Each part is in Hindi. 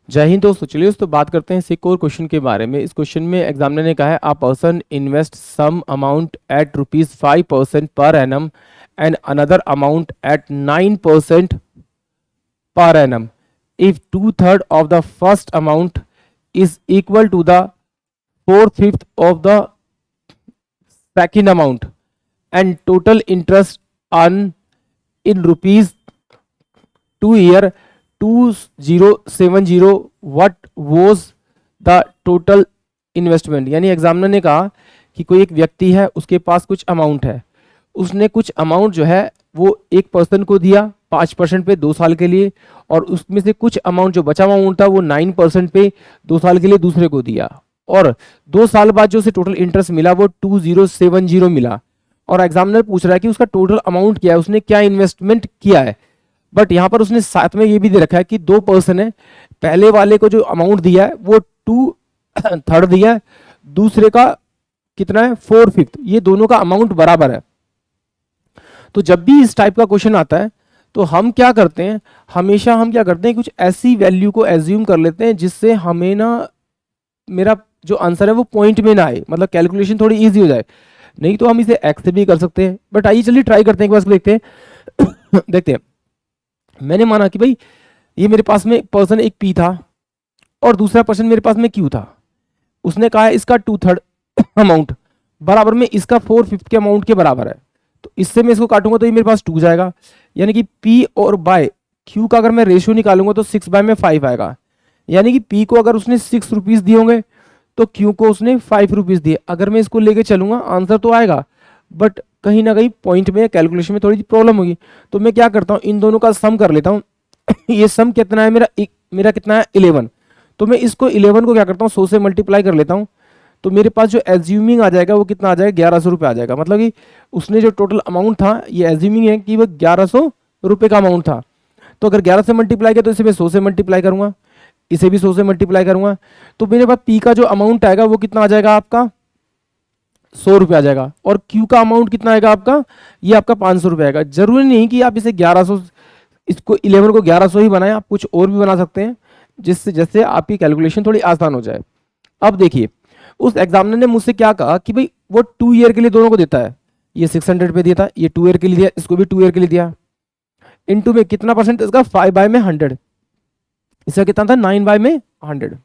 जय हिंद दोस्तों। चलिए दोस्तों बात करते हैं इस एक और क्वेश्चन के बारे में। इस क्वेश्चन में एग्जामिनर ने कहा है a person invest some amount at ₹5% per annum and another amount at 9% per annum if 2/3 of the first amount is equal to the 4/5 of the second amount and total interest on in rupees 2 year 2070 what was the total investment. यानी एग्जामिनर ने कहा कि कोई एक व्यक्ति है, उसके पास कुछ अमाउंट है, उसने कुछ अमाउंट जो है वो एक पर्सन को दिया 5% पे 2 साल के लिए, और उसमें से कुछ अमाउंट जो बचा हुआ अमाउंट था वो 9% पे 2 साल के लिए दूसरे को दिया, और 2 साल बाद जो उसे टोटल इंटरेस्ट मिला वो 2070 मिला। और एग्जामिनर पूछ रहा है कि उसका टोटल अमाउंट क्या है, उसने क्या इन्वेस्टमेंट किया है। बट यहाँ पर उसने साथ में ये भी दे रखा है कि 2 पर्सन है, पहले वाले को जो अमाउंट दिया है वो 2/3 दिया है, दूसरे का कितना है 4/5। ये दोनों का अमाउंट बराबर है। तो जब भी इस टाइप का क्वेश्चन आता है तो हम क्या करते हैं, हमेशा हम क्या करते हैं, कुछ ऐसी वैल्यू को एज्यूम कर लेते हैं जिससे हमें ना मेरा जो आंसर है वो पॉइंट में ना आए, मतलब कैलकुलेशन थोड़ी इजी हो जाए। नहीं तो हम इसे एक्स से भी कर सकते हैं, बट आइए चलिए ट्राई करते हैं, एक बार देखते हैं देखते हैं। मैंने माना कि भाई ये मेरे पास में पर्सन एक पी था और दूसरा पर्सन मेरे पास में क्यू था। उसने कहा है इसका 2/3 अमाउंट बराबर में इसका 4/5 के अमाउंट के बराबर है। तो इससे मैं इसको काटूंगा तो ये मेरे पास 2 जाएगा, यानी कि पी और बाय क्यू का अगर मैं रेशियो निकालूंगा तो 6/5 आएगा। यानी कि पी को अगर उसने 6 रुपीज दिए होंगे तो क्यू को उसने 5 रुपीज दिए। अगर मैं इसको लेके चलूंगा आंसर तो आएगा, बट कहीं ना कहीं पॉइंट में कैलकुलेशन में थोड़ी सी प्रॉब्लम होगी। तो मैं क्या करता हूँ, इन दोनों का सम कर लेता हूँ ये सम कितना है मेरा कितना है 11। तो मैं इसको 11 को क्या करता हूँ 100 से मल्टीप्लाई कर लेता हूँ। तो मेरे पास जो एज्यूमिंग आ जाएगा वो कितना आ जाएगा 1100 रुपये आ जाएगा। मतलब कि उसने जो टोटल अमाउंट था, ये एज्यूमिंग है कि वो 1100 रुपये का अमाउंट था। तो अगर 11 से मल्टीप्लाई किया तो इसे मैं 100 से मल्टीप्लाई करूंगा, इसे भी 100 से मल्टीप्लाई करूंगा। तो मेरे पास पी का जो अमाउंट आएगा वो कितना आ जाएगा आपका 100 रुपये आ जाएगा, और क्यू का अमाउंट कितना आएगा आपका, ये आपका 500 रुपये आएगा। जरूरी नहीं कि आप इसे 1100, इसको 11 को 1100 ही बनाएं, आप कुछ और भी बना सकते हैं जिससे जैसे आपकी कैलकुलेशन थोड़ी आसान हो जाए। अब देखिए उस एग्जामिनर ने मुझसे क्या कहा कि भाई वो 2 ईयर के लिए दोनों को देता है, ये 600 पे दिया था, ये 2 ईयर के लिए दिया, इसको भी 2 ईयर के लिए दिया। इनटू में कितना परसेंट इसका 5/100, इसका कितना था 9/100।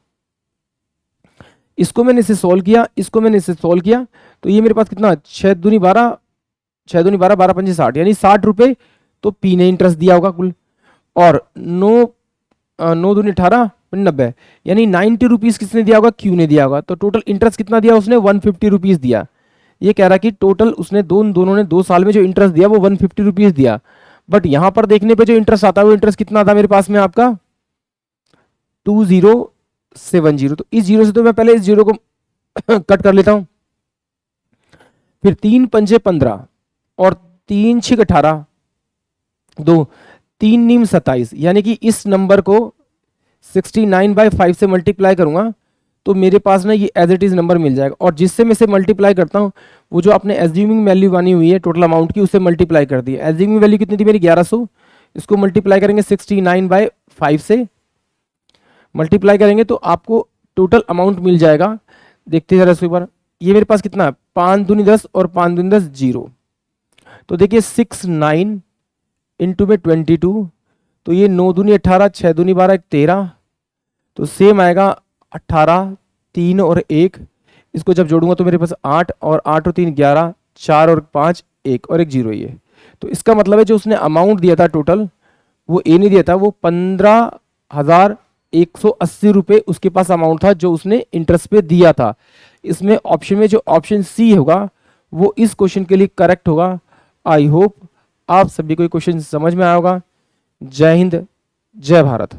इसको मैंने इसे सोल्व किया, इसको मैंने इसे सोल्व किया, तो ये मेरे पास कितना 6 दूनी 12, 6 दूनी 12, 12 पंजे 60, यानी 60 रुपये तो पी ने इंटरेस्ट दिया होगा कुल, और 9 दूनी 18 90, यानी 90 रुपीज़ किसने दिया होगा, क्यू ने दिया होगा। तो टोटल इंटरेस्ट कितना दिया उसने 150 रुपीज़ दिया। ये कह रहा कि टोटल उसने दोनों ने 2 साल में जो इंटरेस्ट दिया वो 150 रुपीज़ दिया। बट यहाँ पर देखने पे जो इंटरेस्ट आता है वो इंटरेस्ट कितना था मेरे पास में आपका 2070। तो इस जीरो से तो मैं पहले इस जीरो को कट कर लेता हूं, फिर 3 पंजे 15 और 3 6 18, 2 3 नीम 27, यानी कि इस नंबर को 69/5 से मल्टीप्लाई करूंगा तो मेरे पास ना ये एज इट इज नंबर मिल जाएगा। और जिससे मैं इसे मल्टीप्लाई करता हूँ वो जो आपने एज्यूमिंग वैल्यू बनी हुई है टोटल अमाउंट की, उससे मल्टीप्लाई कर दी। एज्यूमिंग वैल्यू कितनी थी मेरी 1100, इसको मल्टीप्लाई करेंगे 69/5 से मल्टीप्लाई करेंगे तो आपको टोटल अमाउंट मिल जाएगा। देखते जरा इसको एक बार, ये मेरे पास कितना है 5 दूनी 10 और 5 दूनी 10 0। तो देखिए 69 इंटू में 22, तो ये 9 दूनी 18, 6 दूनी 12, 13, तो सेम आएगा 18, 3 और 1, इसको जब जोड़ूंगा तो मेरे पास 8 और 8 और 3 11, 4 और 5 1 और 1 0 ये। तो इसका मतलब है जो उसने अमाउंट दिया था टोटल वो ए नहीं दिया था, वो 15,180 रुपये उसके पास अमाउंट था जो उसने इंटरेस्ट पे दिया था। इसमें ऑप्शन में जो ऑप्शन सी होगा वो इस क्वेश्चन के लिए करेक्ट होगा। आई होप आप सभी को क्वेश्चन समझ में आया होगा। जय हिंद, जय भारत।